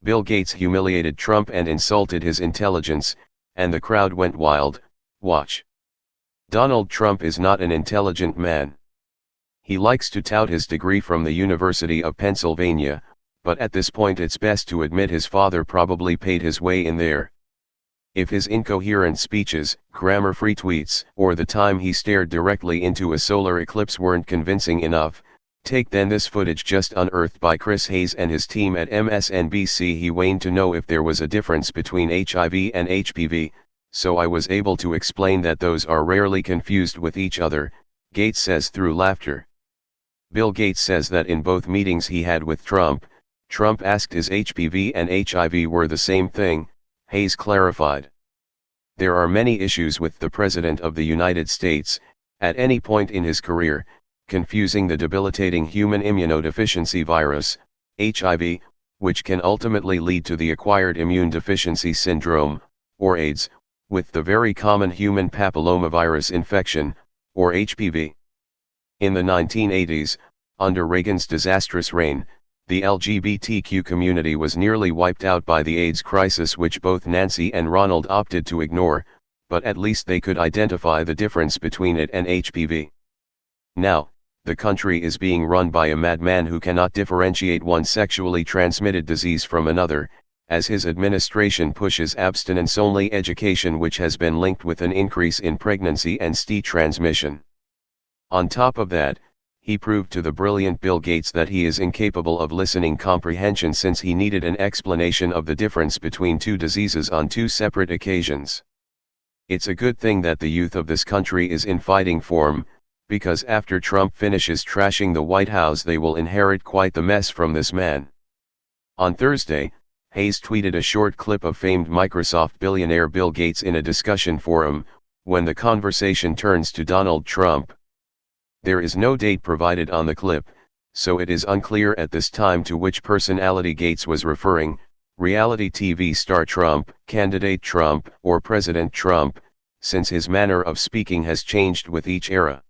Bill Gates humiliated Trump and insulted his intelligence, and the crowd went wild. Watch. Donald Trump is not an intelligent man. He likes to tout his degree from the University of Pennsylvania, but at this point it's best to admit his father probably paid his way in there. If his incoherent speeches, grammar-free tweets, or the time he stared directly into a solar eclipse weren't convincing enough, take then this footage just unearthed by Chris Hayes and his team at MSNBC. He waned to know if there was a difference between HIV and HPV, so I was able to explain that those are rarely confused with each other, Gates says through laughter. Bill Gates says that in both meetings he had with Trump asked is HPV and HIV were the same thing, Hayes clarified. There are many issues with the President of the United States, at any point in his career, confusing the debilitating Human Immunodeficiency Virus, HIV, which can ultimately lead to the Acquired Immune Deficiency Syndrome, or AIDS, with the very common human papillomavirus infection, or HPV. In the 1980s, under Reagan's disastrous reign, the LGBTQ community was nearly wiped out by the AIDS crisis, which both Nancy and Ronald opted to ignore, but at least they could identify the difference between it and HPV. Now, the country is being run by a madman who cannot differentiate one sexually transmitted disease from another, as his administration pushes abstinence-only education, which has been linked with an increase in pregnancy and STI transmission. On top of that, he proved to the brilliant Bill Gates that he is incapable of listening comprehension, since he needed an explanation of the difference between two diseases on two separate occasions. It's a good thing that the youth of this country is in fighting form, because after Trump finishes trashing the White House they will inherit quite the mess from this man. On Thursday, Hayes tweeted a short clip of famed Microsoft billionaire Bill Gates in a discussion forum, when the conversation turns to Donald Trump. There is no date provided on the clip, so it is unclear at this time to which personality Gates was referring, reality TV star Trump, candidate Trump, or President Trump, since his manner of speaking has changed with each era.